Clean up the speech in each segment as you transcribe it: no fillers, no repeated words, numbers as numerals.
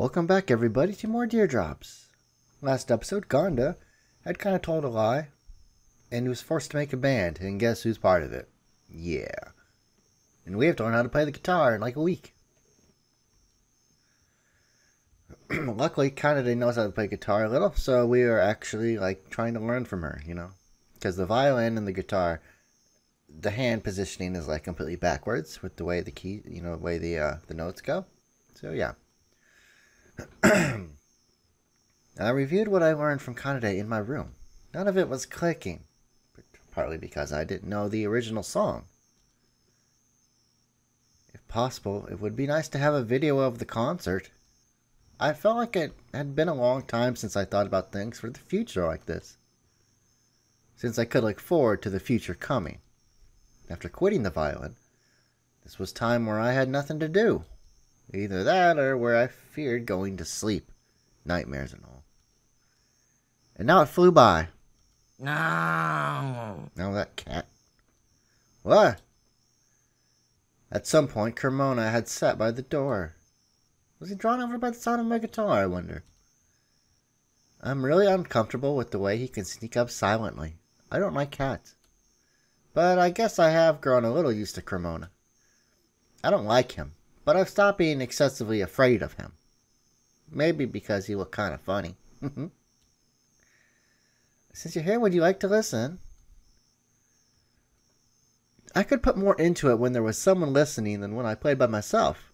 Welcome back, everybody, to more Deardrops. Last episode, Gonda had kind of told a lie, and he was forced to make a band, and guess who's part of it? Yeah. And we have to learn how to play the guitar in like a week. Luckily, Kanade knows how to play guitar a little, so we are actually like trying to learn from her, you know. Because the violin and the guitar, the hand positioning is like completely backwards with the way the key, you know, the way the notes go. So yeah. I reviewed what I learned from Kanade in my room. None of it was clicking, partly because I didn't know the original song. If possible, it would be nice to have a video of the concert. I felt like it had been a long time since I thought about things for the future like this. Since I could look forward to the future coming. After quitting the violin, this was time where I had nothing to do. Either that or where I feared going to sleep. Nightmares and all. And now it flew by. No. Now that cat. What? At some point, Cremona had sat by the door. Was he drawn over by the sound of my guitar, I wonder? I'm really uncomfortable with the way he can sneak up silently. I don't like cats. But I guess I have grown a little used to Cremona. I don't like him, but I've stopped being excessively afraid of him. Maybe because he looked kind of funny. Since you're here, would you like to listen? I could put more into it when there was someone listening than when I played by myself.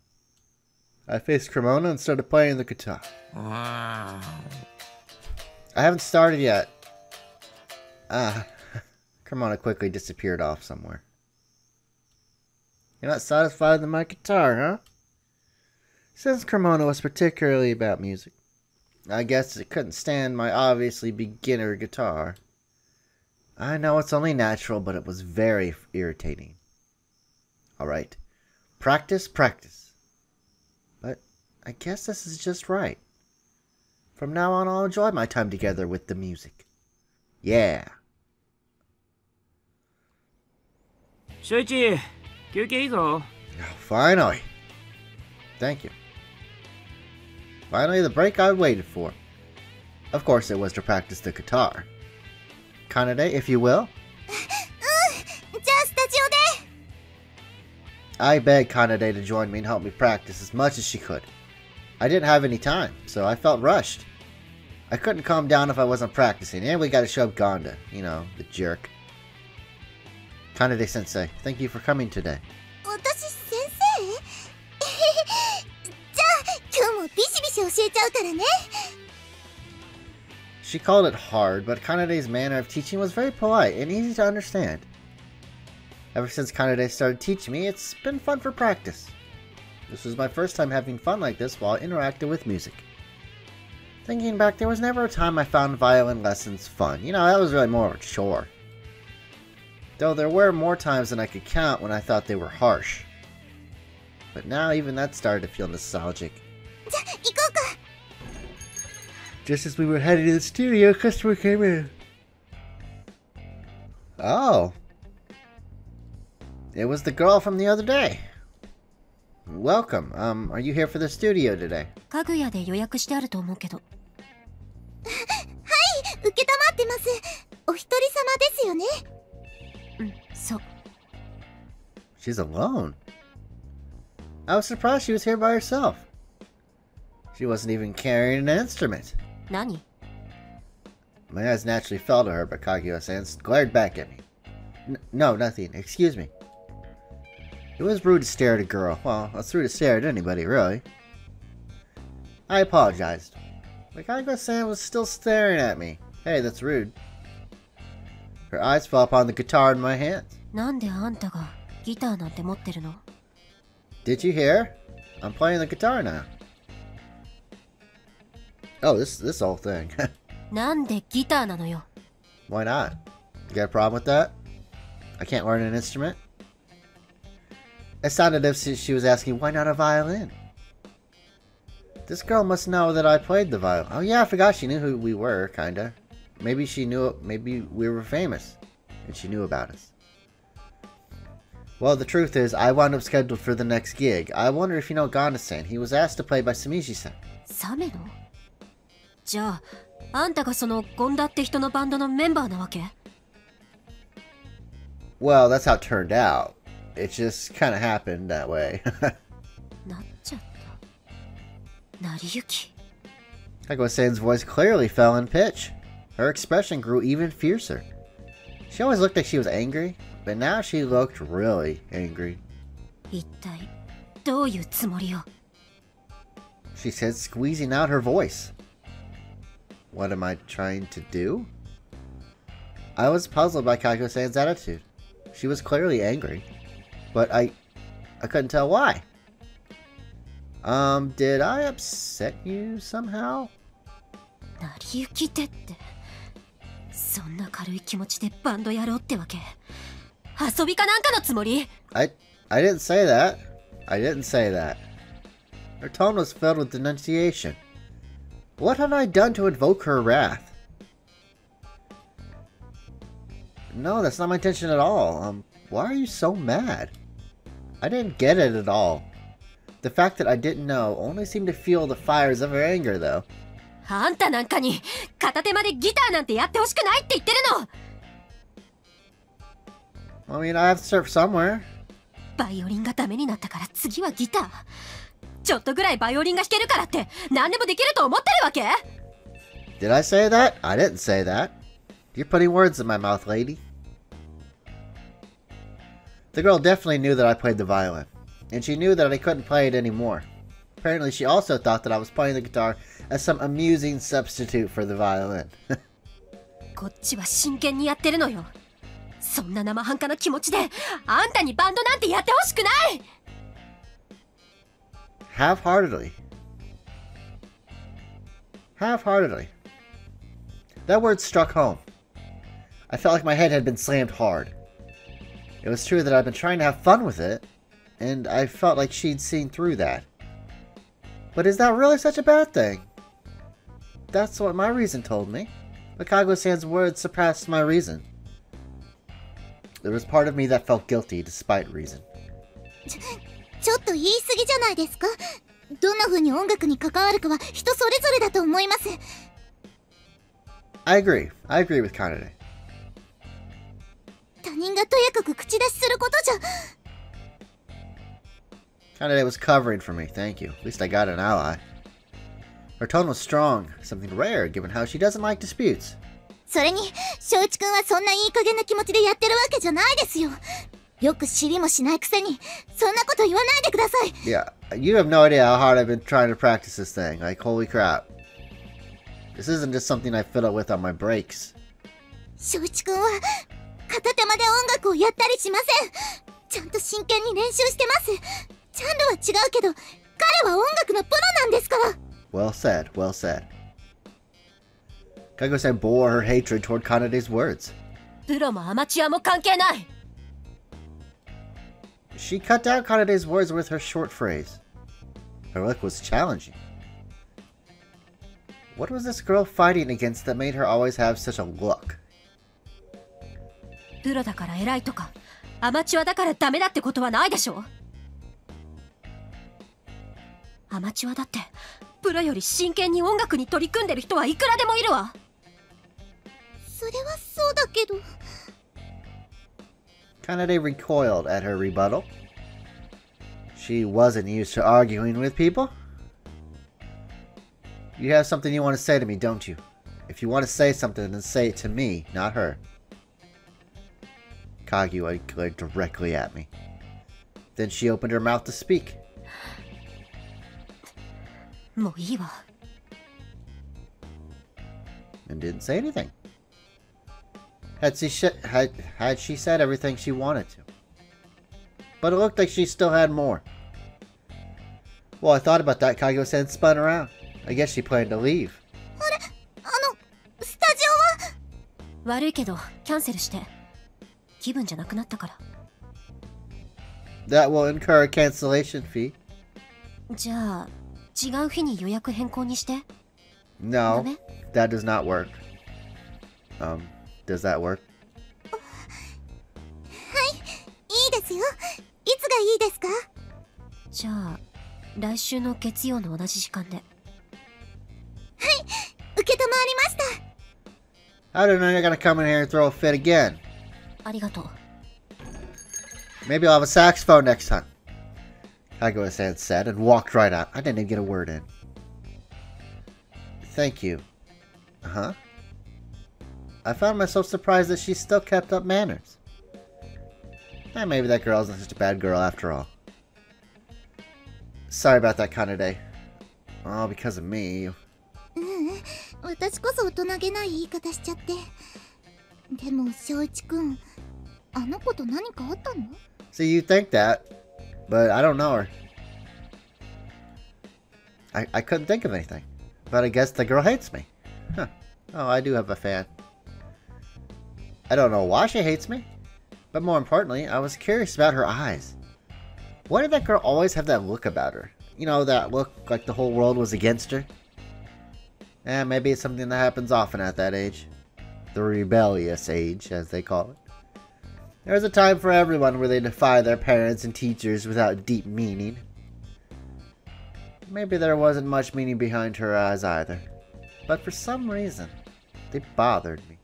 I faced Cremona and started playing the guitar. Wow. I haven't started yet. Cremona quickly disappeared off somewhere. You're not satisfied with my guitar, huh? Since Cremona was particularly about music, I guess it couldn't stand my obviously beginner guitar. I know it's only natural, but it was very irritating. Alright. Practice, practice. But I guess this is just right. From now on, I'll enjoy my time together with the music. Yeah. Shouichi, 休憩いいぞ. Finally. Thank you. Finally, the break I waited for. Of course, it was to practice the guitar. Kanade, if you will. I begged Kanade to join me and help me practice as much as she could. I didn't have any time, so I felt rushed. I couldn't calm down if I wasn't practicing, and we gotta show up Gonda. You know, the jerk. Kanade-sensei, thank you for coming today. She called it hard, but Kanade's manner of teaching was very polite and easy to understand. Ever since Kanade started teaching me, it's been fun for practice. This was my first time having fun like this while interacting with music. Thinking back, there was never a time I found violin lessons fun. You know, that was really more of a chore. Though there were more times than I could count when I thought they were harsh. But now even that started to feel nostalgic. Just as we were heading to the studio, a customer came in. Oh. It was the girl from the other day. Welcome. Are you here for the studio today? 家具屋で予約してあると思うけど。はい、承ってます。お一人様ですよね。うん、そう。She's alone. I was surprised she was here by herself. She wasn't even carrying an instrument. 何? My eyes naturally fell to her, but Kaguya-san glared back at me. No, nothing. Excuse me. It was rude to stare at a girl. Well, it's rude to stare at anybody, really. I apologized. But Kaguya-san was still staring at me. Hey, that's rude. Her eyes fell upon the guitar in my hands. なんであんたがギターなんて持ってるの? Did you hear? I'm playing the guitar now. Oh, this whole thing. なんでギターなのよ? Why not? You got a problem with that? I can't learn an instrument? It sounded as if she was asking, why not a violin? This girl must know that I played the violin. Oh yeah, I forgot she knew who we were, kinda. Maybe she knew, maybe we were famous, and she knew about us. Well, the truth is, I wound up scheduled for the next gig. I wonder if you know Gonda-san. He was asked to play by Samishi-san. サメの？じゃあ、あんたがそのゴンダって人のバンドのメンバーなわけ？ Well, that's how it turned out. It just kind of happened that way. なっちゃった。成り行き。Kaguya-san's voice clearly fell in pitch. Her expression grew even fiercer. She always looked like she was angry, but now she looked really angry. 一体どういうつもりよ? She said, squeezing out her voice. What am I trying to do? I was puzzled by Kaguya-san's attitude. She was clearly angry, but I couldn't tell why. Did I upset you somehow? 成り行きでって、そんな軽い気持ちでバンドやろうってわけ？遊びかなんかのつもり？ I didn't say that. I didn't say that. Her tone was filled with denunciation. What had I done to invoke her wrath? No, that's not my intention at all. Why are you so mad? I didn't get it at all. The fact that I didn't know only seemed to fuel the fires of her anger, though. あんたなんかに片手までギターなんてやってほしくないって言ってるの。 I mean, I have to start somewhere. バイオリンがダメになったから次はギター。ちょっとぐらいバイオリンが弾けるからって何でもできると思ってるわけ？ Did I say that? I didn't say that. You're putting words in my mouth, lady. The girl definitely knew that I played the violin, and she knew that I couldn't play it anymore. Apparently, she also thought that I was playing the guitar as some amusing substitute for the violin. こっちは真剣にやってるのよ。そんな生半可な気持ちであんたにバンドなんてやってほしくない。 Half-heartedly. Half-heartedly. That word struck home. I felt like my head had been slammed hard. It was true that I'd been trying to have fun with it, and I felt like she'd seen through that. But is that really such a bad thing? That's what my reason told me. But Kaguya-san's words surpassed my reason. There was part of me that felt guilty despite reason. ちょっと言い過ぎじゃないですか。どんな風に音楽に関わるかは人それぞれだと思います。 I agree. I agree with Kanade. 他人がとやかく口出しすることじゃ。 Kanade was covering for me, thank you. At least I got an ally. Her tone was strong, something rare given how she doesn't like disputes. それに、正一君はそんないい加減な気持ちでやってるわけじゃないですよ。よく知りもしないくせに、そんなこと言わないでください。 Yeah, you have no idea how hard I've been trying to practice this thing. Like, holy crap. This isn't just something I fiddle with on my breaks. 正一君は、片手まで音楽をやったりしません。ちゃんと真剣に練習してます。ジャンルは違うけど、彼は音楽のプロなんですから。 Well said, well said. Kaguya-san bore her hatred toward Kanade's words. プロもアマチュアも関係ない。 She cut down Kanade's words with her short phrase. Her look was challenging. What was this girl fighting against that made her always have such a look? プロだから偉いとか、アマチュアだからダメだってことはないでしょ。アマチュアだってプロより真剣に音楽に取り組んでる人はいくらでもいるわ。それはそうだけど。 Kanade recoiled at her rebuttal. She wasn't used to arguing with people. You have something you want to say to me, don't you? If you want to say something, then say it to me, not her. Kaguya glared directly at me. Then she opened her mouth to speak. もういいわ。 And didn't say anything. Had she said everything she wanted to. But it looked like she still had more. Well, I thought about that. Kaguya-san spun around. I guess she planned to leave. あれ、スタジオは？悪いけどキャンセルして。気分じゃなくなったから。That will incur a cancellation fee. じゃあ違う日に予約変更にして。 No, that does not work. Does that work? はい、いいですよ。いつがいいですか？じゃあ来週の月曜の同じ時間で。受け止まりました。 I don't know you're gonna come in here and throw a fit again. ありがとう。 Maybe I'll have a saxophone next time. Kaguya-san said and walked right out. I didn't even get a word in. Thank you. Uh-huh. I found myself surprised that she still kept up manners. Maybe that girl isn't such a bad girl after all. Sorry about that kind of day. All because of me. 私こそ大人げない言い方しちゃって。でも翔一くん、あの子と何かあったの？ See, you think that, but I don't know her. I couldn't think of anything, but I guess the girl hates me. Huh. Oh, I do have a fan. I don't know why she hates me, but more importantly, I was curious about her eyes. Why did that girl always have that look about her? You know, that look like the whole world was against her? Maybe it's something that happens often at that age. The rebellious age, as they call it. There's a time for everyone where they defy their parents and teachers without deep meaning. Maybe there wasn't much meaning behind her eyes either. But for some reason, they bothered me.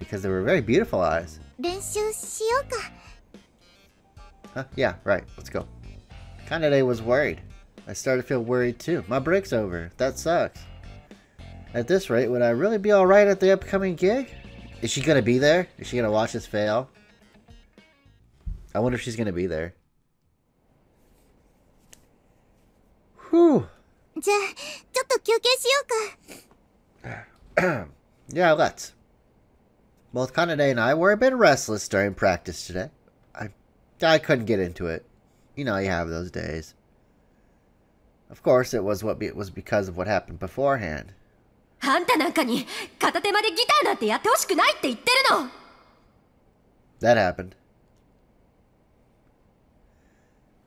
Because they were very beautiful eyes. 練習しようか。 Huh? Yeah, right. Let's go. Kanade was worried. I started to feel worried too. My break's over. That sucks. At this rate, would I really be alright at the upcoming gig? Is she gonna be there? Is she gonna watch us fail? I wonder if she's gonna be there. Whew. じゃあ、ちょっと休憩しようか。 Yeah, let's. Both Kanade and I were a bit restless during practice today. I couldn't get into it. You know, you have those days. Of course, it was because of what happened beforehand. あんたなんかに片手までギターなんてやってほしくないって言ってるの。 That happened.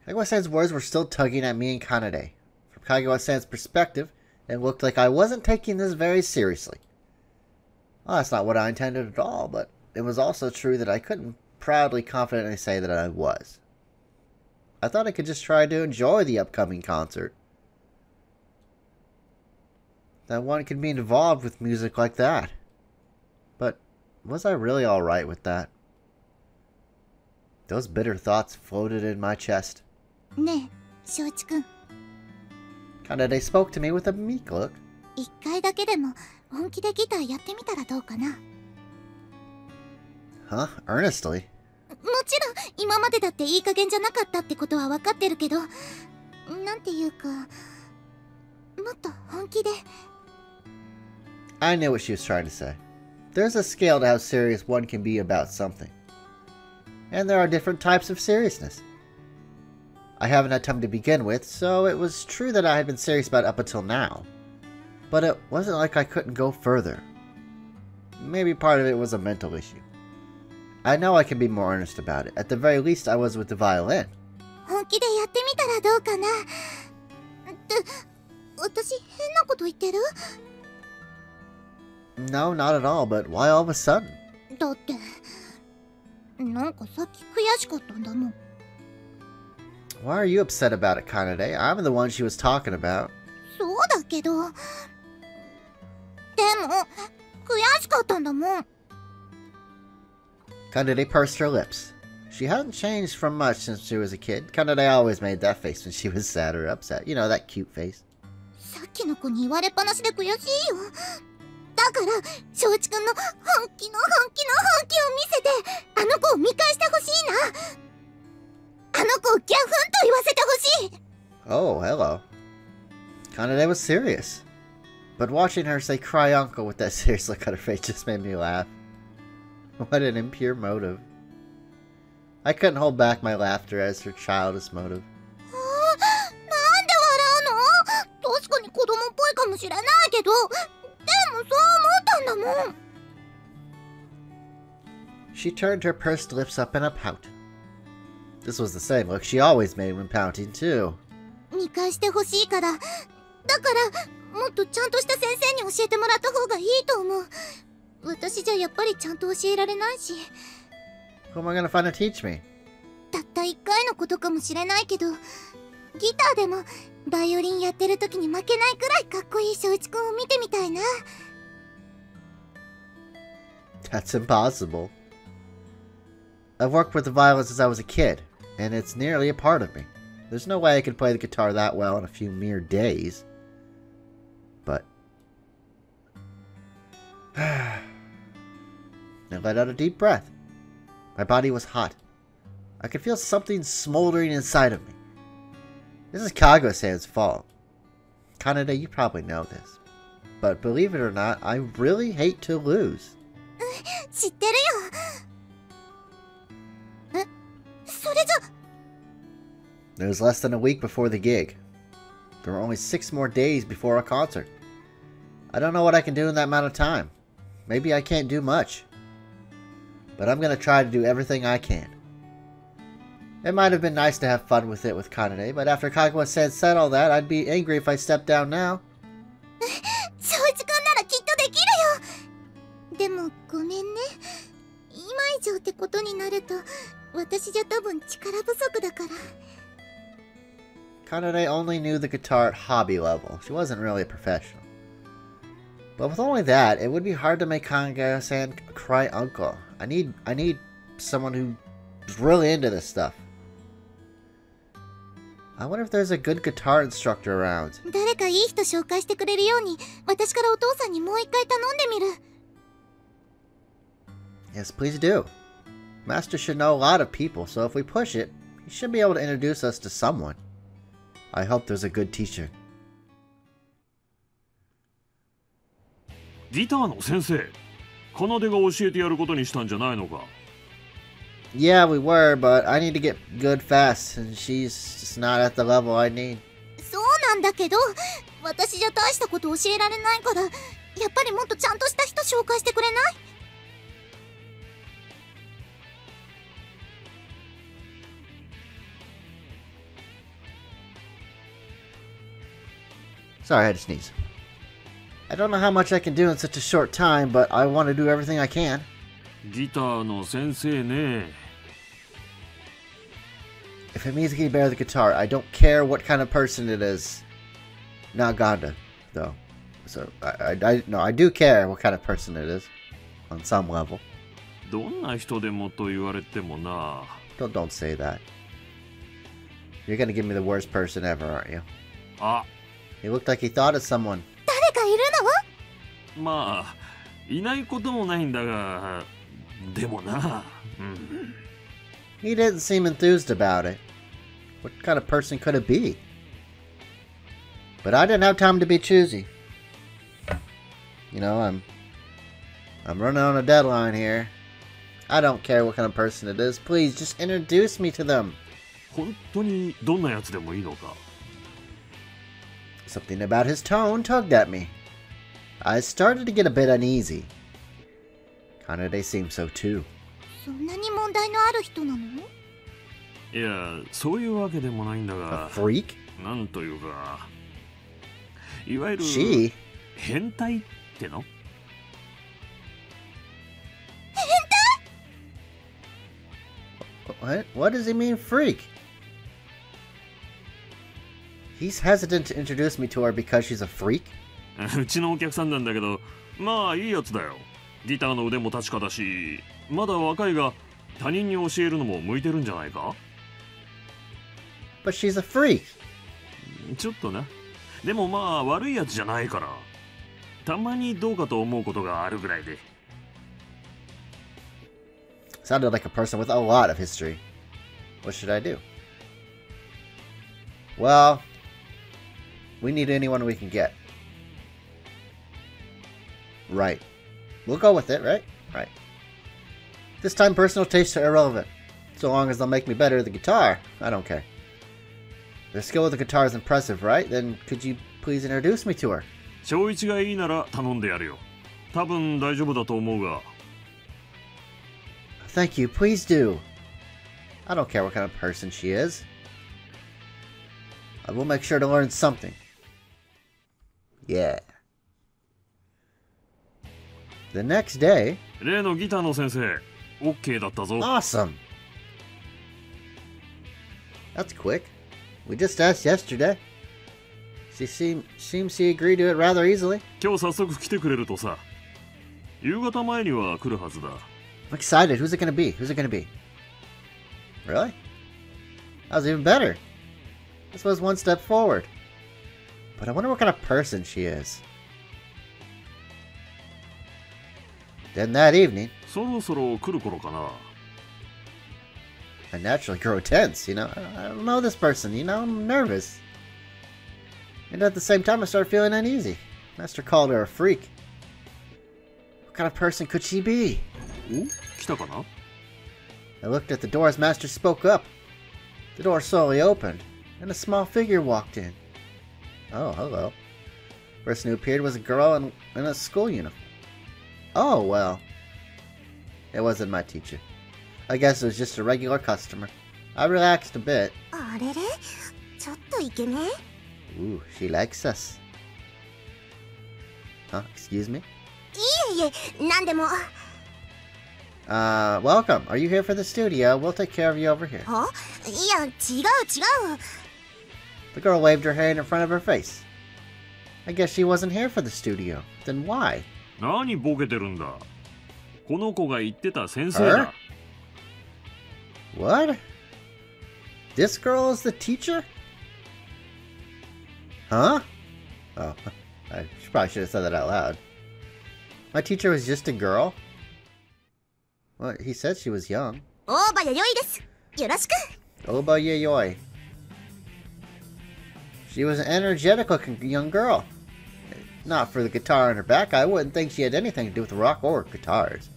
Kaguya-san's words were still tugging at me and Kanade. From Kaguya-san's perspective, it looked like I wasn't taking this very seriously. Well, that's not what I intended at all, but it was also true that I couldn't proudly, confidently say that I was. I thought I could just try to enjoy the upcoming concert. That one could be involved with music like that. But was I really alright with that? Those bitter thoughts floated in my chest. ねえ、翔一くん。 Kanade spoke to me with a meek look. 一回だけでも本気でギターやってみたらどうかな。 Huh? Earnestly? もちろん今までだっていい加減じゃなかったってことは分かってるけど、なんていうか、もっと本気で。 I knew what she was trying to say. There's a scale to how serious one can be about something. And there are different types of seriousness. I haven't had time to begin with, so it was true that I had been serious about it up until now. But it wasn't like I couldn't go further. Maybe part of it was a mental issue. I know I can be more earnest about it. At the very least, I was with the violin. 本気でやってみたらどうかな。って私変なこと言ってる？ No, not at all, but why all of a sudden? だってなんかさっき悔しかったんだもん。 Why are you upset about it, Kanade? I'm the one she was talking about. そうだけど、でも悔しかったんだもん。 Kanade pursed her lips. She hadn't changed from much since she was a kid. Kanade always made that face when she was sad or upset. You know, that cute face. さっきの子に言われっぱなしで悔しいよ。だから翔一くんの本気の本気を見せて、あの子を見返してほしいな。あの子をギャフンと言わせてほしい。 Oh, hello. Kanade was serious. But watching her say cry uncle with that serious look on her face just made me laugh. What an impure motive. I couldn't hold back my laughter as her childish motive. なんで笑うの？確かに子供っぽいかもしれないけど、でもそう思ったんだもん。 She turned her pursed lips up in a pout. This was the same look she always made when pouting, too. 見返してほしいから。だからもっとちゃんとした先生に教えてもらった方がいいと思う。私じゃやっぱりちゃんと教えられないし。 Who am I gonna find to teach me? たった一回のことかもしれないけど、ギターでもバイオリンやってる時に負けないくらいかっこいい正一くんを見てみたいな。That's impossible. I've worked with the violin since I was a kid, and it's nearly a part of me. There's no way I could play the guitar that well in a few mere days. But... I let out a deep breath. My body was hot. I could feel something smoldering inside of me. This is Kaguya-san's fault. Kanade, you probably know this. But believe it or not, I really hate to lose. 知ってるよ。え、それじゃ。It was less than a week before the gig. There were only 6 more days before our concert. I don't know what I can do in that amount of time. Maybe I can't do much. But I'm gonna try to do everything I can. It might have been nice to have fun with it with Kanade, but after Kaguya-san said all that, I'd be angry if I stepped down now. 正一くんならきっとできるよ。でもごめんね。今以上ってことになると、私じゃ多分力不足だから。Kanade only knew the guitar at hobby level. She wasn't really a professional. But with only that, it would be hard to make Kaguya-san cry uncle. I need someone who's really into this stuff. I wonder if there's a good guitar instructor around. 誰かいい人紹介してくれるように、私からお父さんにもう一回頼んでみる。Yes, please do. Master should know a lot of people, so if we push it, he should be able to introduce us to someone. I hope there's a good teacher. ギターの先生、奏が教えてやることにしたんじゃないのか。Yeah, we were, but I need to get good fast, and she's just not at the level I need. そうなんだけど、私じゃ大したこと教えられないから、やっぱりもっとちゃんとした人紹介してくれない？ Sorry, I had to sneeze. I don't know how much I can do in such a short time, but I want to do everything I can. ギターの先生ね。If it means getting better at the guitar, I don't care what kind of person it is. Not Ganda, though. So, I do care what kind of person it is. On some level. どんな人でもと言われてもな。Don't say that. You're gonna give me the worst person ever, aren't you? あ、He looked like he thought of someone. 誰かいるの？まあ、いないこともないんだが、でもな。He didn't seem enthused about it. What kind of person could it be? But I didn't have time to be choosy. You know, I'm running on a deadline here. I don't care what kind of person it is. Please, just introduce me to them. 本当にどんなやつでもいいのか。Something about his tone tugged at me. I started to get a bit uneasy. Kanade seemed so too. そんなに問題のある人なの？いや、そういうわけでもないんだ A が、 freak? なんというか、いわゆる She? 変態っての？ What does he mean, freak? He's hesitant to introduce me to her because she's a freak? うちのお客さんなんだけど、まあいいやつだよ。ギターの腕も確かだし、まだ若いが他人に教えるのも向いてるんじゃないか？ But she's a freak. ちょっとな。でもまあ悪いやつじゃないから。たまにどうかと思うことがあるぐらいで。Sounded like a person with a lot of history. What should I do? Well, we need anyone we can get. Right. We'll go with it, right? Right. This time personal tastes are irrelevant. So long as they'll make me better at the guitar, I don't care. Their skill with the guitar is impressive, right? Then could you please introduce me to her? 小一がいいなら頼んでやるよ。多分大丈夫だと思うが。Thank you, please do. I don't care what kind of person she is. I will make sure to learn something. Yeah. The next day... 例のギターの先生、OK だったぞ。Awesome! That's quick. We just asked yesterday. Seems she agreed to it rather easily. 今日早速来てくれるとさ。夕方前には来るはずだ。I'm excited. Who's it gonna be? Who's it gonna be? Really? That was even better. This was one step forward. But I wonder what kind of person she is. Then that evening, そろそろ来る頃かな。I naturally grow tense, you know. I don't know this person, you know. I'm nervous. And at the same time, I start feeling uneasy. Master called her a freak. What kind of person could she be? お、来たかな？ I looked at the door as Master spoke up. The door slowly opened, and a small figure walked in. Oh, hello. Person who appeared was a girl in a school uniform. Oh, well. It wasn't my teacher. I guess it was just a regular customer. I relaxed a bit. あれれちょっとイケメン Ooh, she likes us. Huh? Excuse me? いえいえ、なんでも。Welcome. Are you here for the studio? We'll take care of you over here. いや、違う。The girl waved her hand in front of her face. I guess she wasn't here for the studio. Then why? 何ボケてるんだ。この子が言ってた先生だ。What? This girl is the teacher? Huh? Oh, I probably should have said that out loud. My teacher was just a girl? Well, he said she was young. 大場弥生です。よろしく。 Oba Yayoi. She was an energetic looking young girl. Not for the guitar on her back, I wouldn't think she had anything to do with rock or guitars.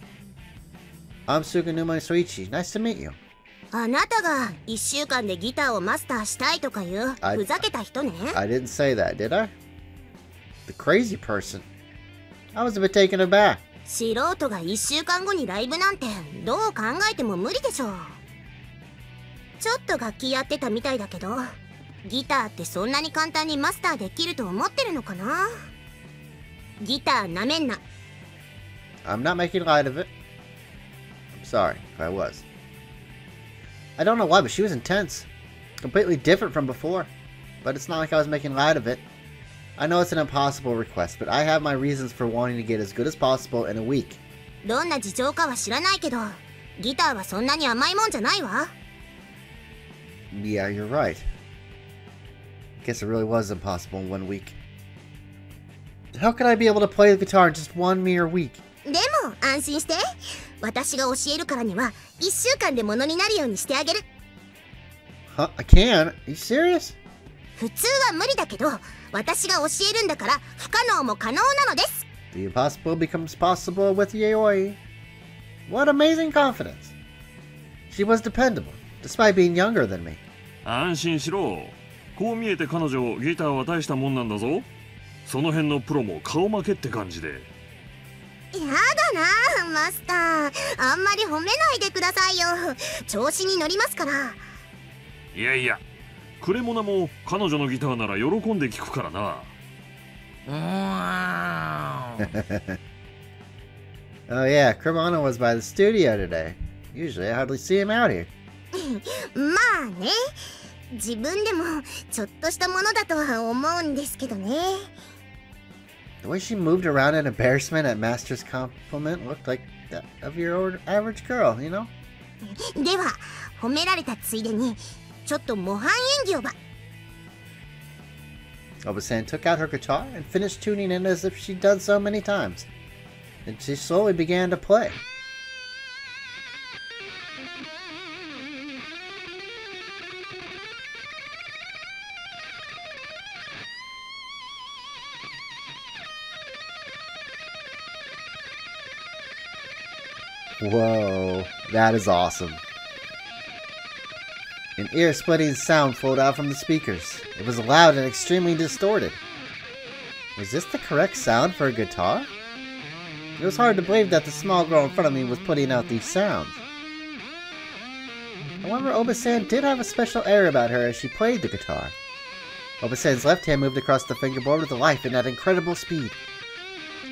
I'm Suganuma Shouichi. Nice to meet you. あなたが1週間でギターをマスターしたいとかいうふざけた人ね。I didn't say that, did I? The crazy person. I was a bit taken aback. 素人が1週間後にライブなんてどう考えても無理でしょう。ちょっと楽器やってたみたいだけど、ギターってそんなに簡単にマスターできると思ってるのかな。ギターなめんな。I'm not making light of it. I'm sorry if I was. I don't know why, but she was intense. Completely different from before. But it's not like I was making light of it. I know it's an impossible request, but I have my reasons for wanting to get as good as possible in a week. どんな事情かは知らないけど、ギターはそんなに甘いもんじゃないわ。Yeah, you're right. Guess it really was impossible in 1 week. How could I be able to play the guitar in just 1 mere week? でも安心して。私が教えるからには1週間でものになるようにしてあげる。Huh? I can? Are you serious? 普通は無理だけど、私が教えるんだから不可能も可能なのです。The impossible becomes possible with Yayoi. What amazing confidence. She was dependable, despite being younger than me. 安心しろ。こう見えて彼女ギターは大したもんなんだぞ。その辺のプロも顔負けって感じで。やだなマスター、あんまり褒めないでくださいよ。調子に乗りますから。いやいや、クレモナも彼女のギターなら喜んで聴くからな。Oh yeah, Cremona was by the studio today. Usually I hardly see him out here. まあね、自分でもちょっとしたものだとは思うんですけどね。The way she moved around in embarrassment at Master's compliment looked like that of your average girl, you know? では、褒められたついでに、ちょっと模範演技をば。Oba-san took out her guitar and finished tuning it as if she'd done so many times. Then she slowly began to play. Whoa, that is awesome. An ear-splitting sound flowed out from the speakers. It was loud and extremely distorted. Was this the correct sound for a guitar? It was hard to believe that the small girl in front of me was putting out these sounds. However, Oba-san did have a special air about her as she played the guitar. Oba-san's left hand moved across the fingerboard with life and at incredible speed.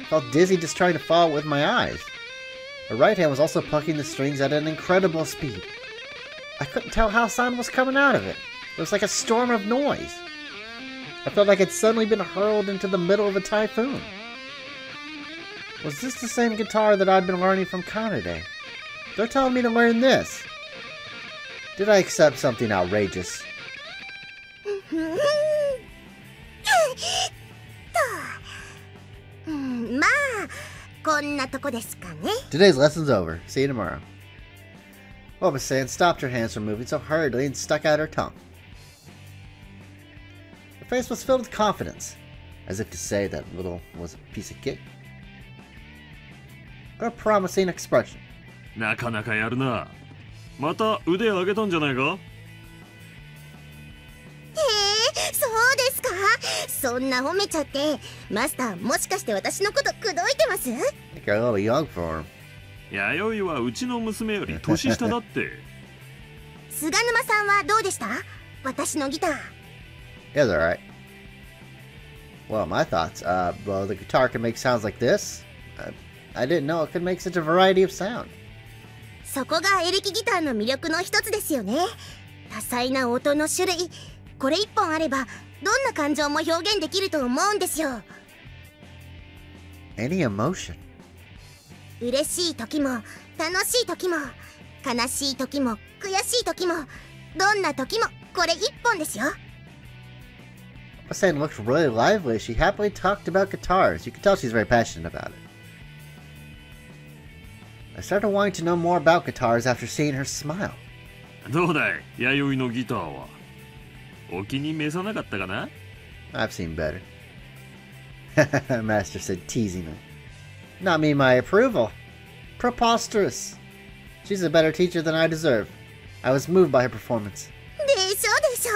I felt dizzy just trying to follow it with my eyes. Her right hand was also plucking the strings at an incredible speed. I couldn't tell how sound was coming out of it. It was like a storm of noise. I felt like I'd suddenly been hurled into the middle of a typhoon. Was this the same guitar that I'd been learning from Kanade? They're telling me to learn this. Did I accept something outrageous? Today's lesson's over. See you tomorrow. Oba-san stopped her hands from moving so hurriedly and stuck out her tongue. Her face was filled with confidence, as if to say that little was a piece of cake. What a promising expression. なかなかやるな。また腕上げたんじゃないか？そうですか。そんな褒めちゃって、マスターもしかして私のこと口説いてます？ I think you're a little young for him. 弥生はうちの娘より年下だって。菅沼さんはどうでした？私のギター。Yeah, they're alright. Well, my thoughts. Well, the guitar can make sounds like this. I didn't know it could make such a variety of sound. そこがエレキギターの魅力の一つですよね。多彩な音の種類。これ一本あれば、どんな感情も表現できると思うんですよ。Any emotion. 嬉しい時も、楽しい時も、悲しい時も、悔しい時も、どんな時もこれ一本ですよ。Oba-san looked really lively. She happily talked about guitars. You can tell she's very passionate about it. I started wanting to know more about guitars after seeing her smile. どうだい、弥生のギターは。お気に召さなかったかな？ I've seen better. Master said teasingly. Not me my approval. Preposterous. She's a better teacher than I deserve. I was moved by her performance. でしょでしょ。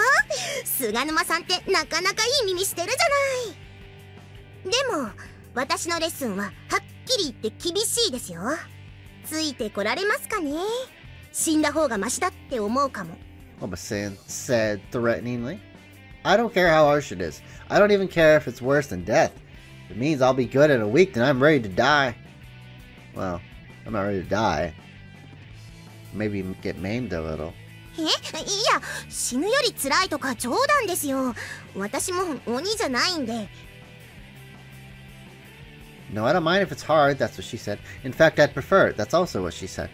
菅沼さんってなかなかいい耳してるじゃない。でも私のレッスンははっきり言って厳しいですよ。ついてこられますかね。死んだ方がマシだって思うかも。Oba-san said threateningly. I don't care how harsh it is. I don't even care if it's worse than death. If it means I'll be good in a week, then I'm ready to die. Well, I'm not ready to die. Maybe get maimed a little. いや、死ぬより辛いとか冗談ですよ。私も鬼じゃないんで。No, I don't mind if it's hard, that's what she said. In fact, I'd prefer it. That's also what she said.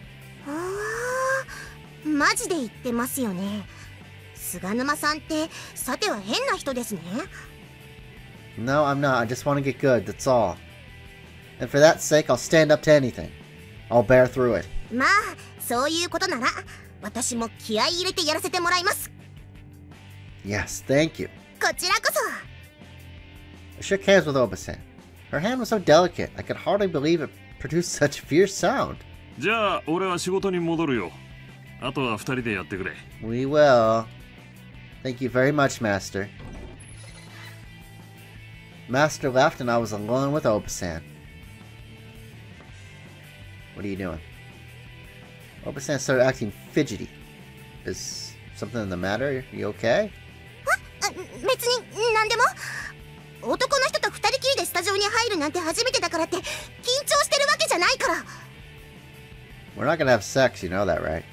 マジで言ってますよね。菅沼さんってさては変な人ですね。No, I'm not. I just want to get good, that's all. And for that sake, I'll stand up to anything. I'll bear through it. まあ、そういうことなら私も気合い入れてやらせてもらいます。 Yes, thank you. こちらこそ。 I shook hands with Oba-san. Her hand was so delicate, I could hardly believe it produced such fierce sound. じゃあ俺は仕事に戻るよ。あとは二人でやってくれ。We will. Thank you very much, Master. Master left and I was alone with Oba-san. What are you doing? Oba-san started acting fidgety. Is something the matter? You okay? 別に何でも。男の人と二人きりでスタジオに入るなんて初めてだからって緊張してるわけじゃないから。We're not gonna have sex, you know that, right?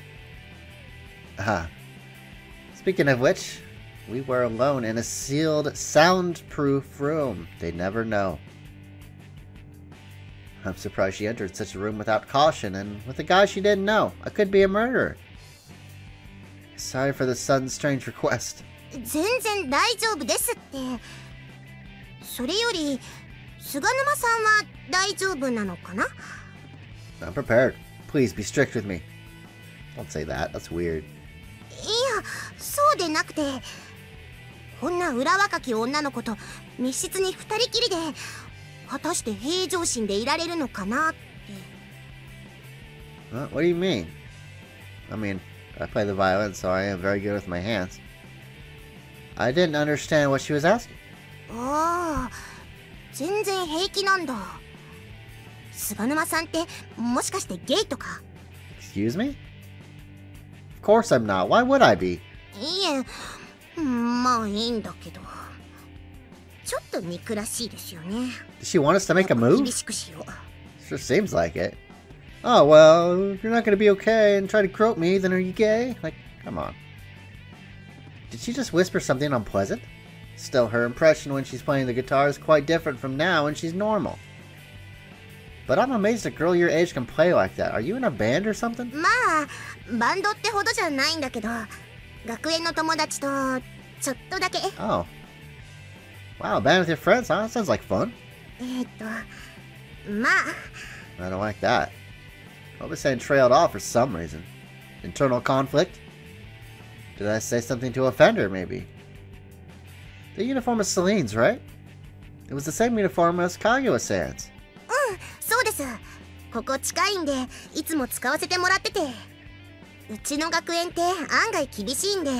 Speaking of which, we were alone in a sealed, soundproof room. They'd never know. I'm surprised she entered such a room without caution and with a guy she didn't know. I could be a murderer. Sorry for the sudden strange request. 全然大丈夫ですって。それより菅沼さんは大丈夫なのかな？ I'm prepared. Please be strict with me. Don't say that. That's weird. いや、そうでなくて、こんな裏若き女の子と密室に二人きりで果たして平常心でいられるのかなって。What do you mean? I mean, I play the violin, so I am very good with my hands. I didn't understand what she was asking. ああ、全然平気なんだ。菅沼さんってもしかしてゲイとか？ Excuse me? Of course I'm not. Why would I be? いえ、まあいいんだけど。ちょっと憎らしいですよね。Does she want us to make a move? 厳しくしよう。Sure seems like it. Oh, well, if you're not gonna be okay and try to croak me, then are you gay? Like, come on. Did she just whisper something unpleasant? Still, her impression when she's playing the guitar is quite different from now when she's normal. But I'm amazed a girl your age can play like that. Are you in a band or something? まあバンドってほどじゃないんだけど、学園の友達とちょっとだけ。 Oh. Wow, band with your friends, huh? That sounds like fun. まあ I don't like that. I was saying trailed off for some reason. Internal conflict? Did I say something to offend her, maybe? The uniform is Celine's, right? It was the same uniform as Kaguya-san's. そうです。ここ近いんでいつも使わせてもらってて、うちの学園って案外厳しいんであ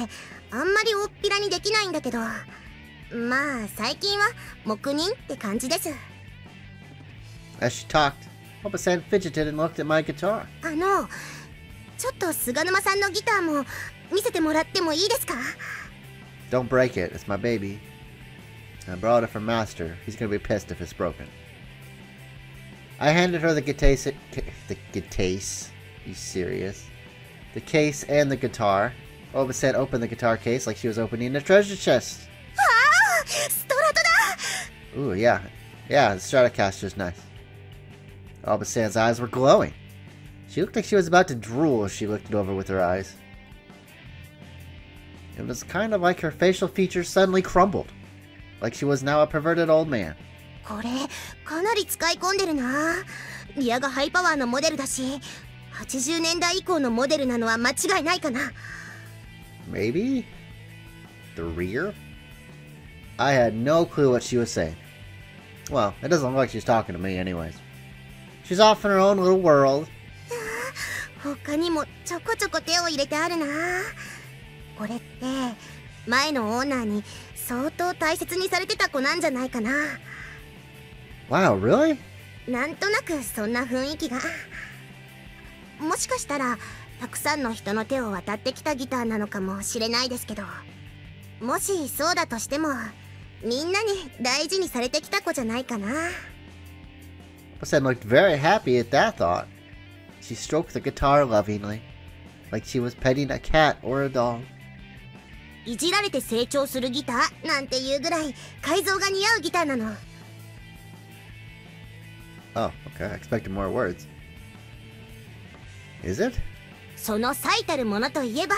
んまり大っぴらにできないんだけど、まあ最近は黙認って感じです。 As she talked, Oba-san fidgeted and looked at my guitar. ちょっと菅沼さんのギターも見せてもらってもいいですか？ Don't break it, it's my baby. I borrowed it from Master. He's gonna be pissed if it's broken. I handed her the case. You serious? The case and the guitar. Oba-san opened the guitar case like she was opening a treasure chest. ストラトだ！ Ooh, yeah. Yeah, the Stratocaster's nice. Oba-san's eyes were glowing. She looked like she was about to drool as she looked it over with her eyes. It was kind of like her facial features suddenly crumbled. Like she was now a perverted old man. これかなり使い込んでるな。リアがハイパワーのモデルだし、80年代以降のモデルなのは間違いないかな。 Maybe? The rear? I had no clue what she was saying. Well, it doesn't look like she's talking to me anyways. She's off in her own little world. 他にもちょこちょこ手を入れてあるな。これって前のオーナーに相当大切にされてた子なんじゃないかな。 Wow, really? なんとなくそんな雰囲気が。もしかしたらたくさんの人の手を渡ってきたギターなのかもしれないですけど、もしそうだとしてもみんなに大事にされてきた子じゃないかな。 Oba-san looked very happy at that thought. She stroked the guitar lovingly, like she was petting a cat or a dog. いじられて成長するギターなんていうぐらい改造が似合うギターなの。 Oh, okay. I expected more words. Is it? その最たるものといえば。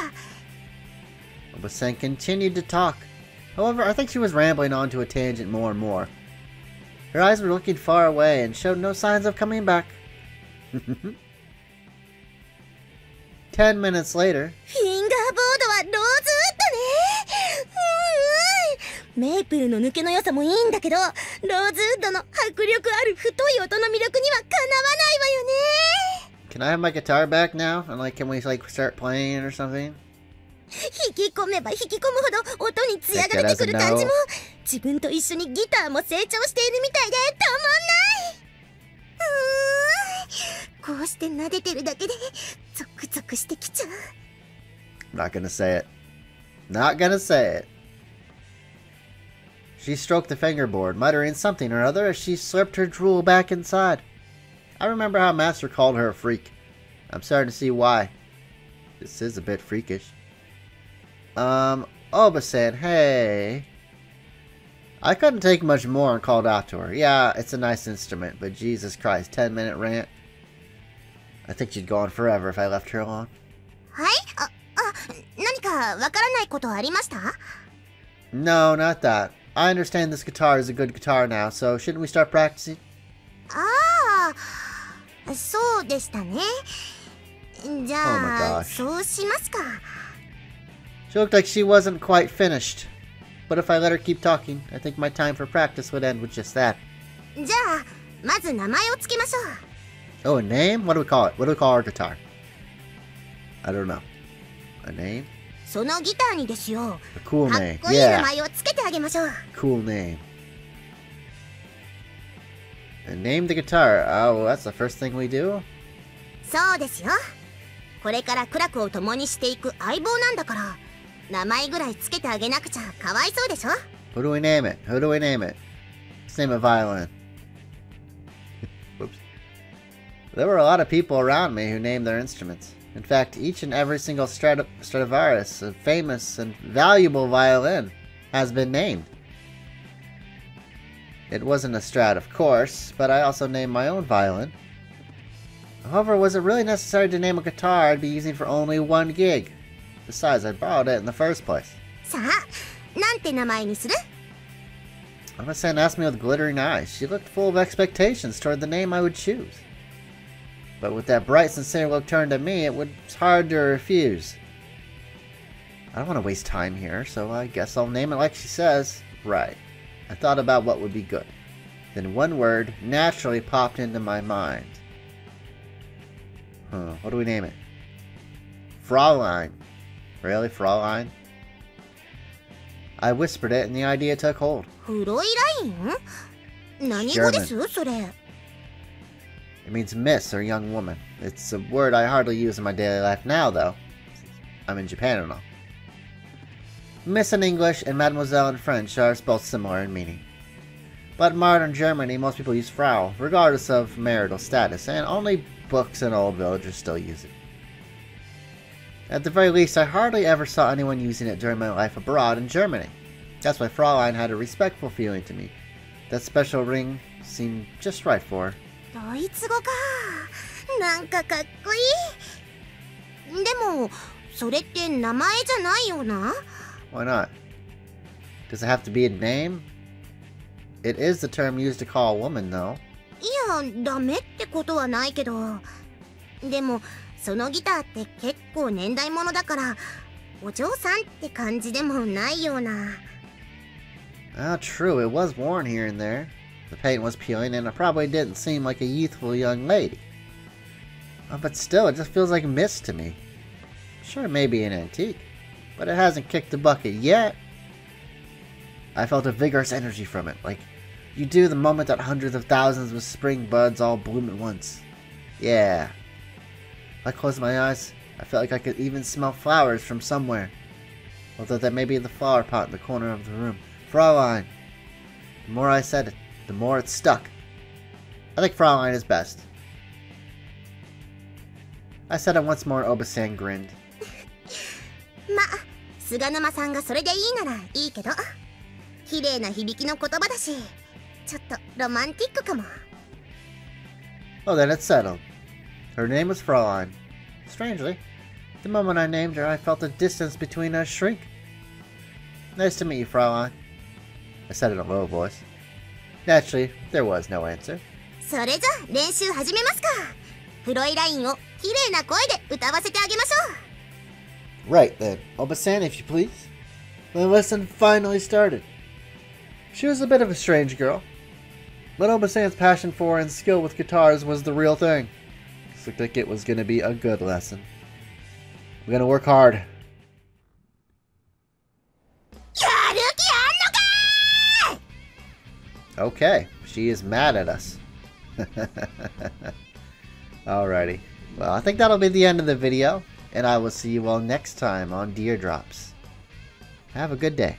Oba-san continued to talk. However, I think she was rambling on to a tangent more and more. Her eyes were looking far away and showed no signs of coming back. 10 minutes later. フィンガーボードはローズウッドね。メープルの抜けの良さもいいんだけど、ローズウッドの迫力ある太い音の魅力にはかなわないわよね。 Can I have my guitar back now? And can we start playing or something? 引き込めば引き込むほど音に艶が出てくる感じも、自分と一緒にギターも成長しているみたいでたまんない。こうして撫でてるだけでゾクゾクしてきちゃう。 Not gonna say it. Not gonna say it. She stroked the fingerboard, muttering something or other as she slipped her drool back inside. I remember how Master called her a freak. I'm starting to see why. This is a bit freakish. Oba-san, hey. I couldn't take much more and called out to her. Yeah, it's a nice instrument, but Jesus Christ, 10-minute rant. I think she'd go on forever if I left her alone. はい？何かわからないことありました？ No, not that. I understand this guitar is a good guitar now, so shouldn't we start practicing? そうでしたね。じゃあ、 Oh my gosh. そうしますか。 She looked like she wasn't quite finished. But if I let her keep talking, I think my time for practice would end with just that. じゃあ、まず名前をつけましょう。 Oh, a name? What do we call it? What do we call our guitar? I don't know. A name? そのギターにですよ。 A cool かっ name. こいい名 Yeah. 前をつけてあげましょう。 Cool name. And name the guitar. Oh, that's the first thing we do? そうですよ。これから苦楽を共にしていく相棒なんだから、名前ぐらいつけてあげなくちゃかわいそうでしょ。 Who do we name it? Who do we name it? Let's name it violin. Whoops. There were a lot of people around me who named their instruments. In fact, each and every single Stradivarius, a famous and valuable violin, has been named. It wasn't a Strat, of course, but I also named my own violin. However, was it really necessary to name a guitar I'd be using for only 1 gig? Besides, I borrowed it in the first place. さあ、なんて名前にする? Oma-san asked me with glittering eyes. She looked full of expectations toward the name I would choose. But with that bright, sincere look turned at me, it was hard to refuse. I don't want to waste time here, so I guess I'll name it like she says. Right. I thought about what would be good. Then one word naturally popped into my mind. What do we name it? Fraulein. Really, Fraulein? I whispered it and the idea took hold. フロイライン? 何語ですそれ? It means miss or young woman. It's a word I hardly use in my daily life now, though. I'm in Japan and all. Miss in English and mademoiselle in French are both similar in meaning. But in modern Germany, most people use Frau, regardless of marital status, and only books and old villagers still use it. At the very least, I hardly ever saw anyone using it during my life abroad in Germany. That's why Fraulein had a respectful feeling to me. That special ring seemed just right for her. ドイツ語か。なんかかっこいい。でも、それって名前じゃないよな。Why not? Does it have to be a name? It is the term used to call a woman, though. いや、ダメってことはないけど。でも、そのギターって結構年代物だから、お嬢さんって感じでもないような。Ah, true, it was worn here and there. The paint was peeling and it probably didn't seem like a youthful young lady. But still, it just feels like mist to me. Sure, it may be an antique, but it hasn't kicked the bucket yet. I felt a vigorous energy from it, like you do the moment that hundreds of thousands of spring buds all bloom at once. Yeah. I closed my eyes. I felt like I could even smell flowers from somewhere. Although that may be the flower pot in the corner of the room. Fraulein. The more I said it, the more it stuck. I think Fraulein is best. I said it once more, Oba-san grinned. ま、菅沼さんがそれでいいならいいけど、綺麗な響きの言葉だし、ちょっとロマンティックかも。Oh, then it's settled. Her name was Fraulein. Strangely, the moment I named her, I felt the distance between us shrink. Nice to meet you, Fraulein. I said in a low voice. Naturally, there was no answer. それじゃ練習始めますか。フロイラインを綺麗な声で歌わせてあげましょう。Right then, Oba-san, if you please. The lesson finally started. She was a bit of a strange girl, but Oba-san's passion for and skill with guitars was the real thing. This looked like it was going to be a good lesson. We're going to work hard. やる気あんのかー! Okay, she is mad at us. Alrighty. Well, I think that'll be the end of the video, and I will see you all next time on Deardrops. Have a good day.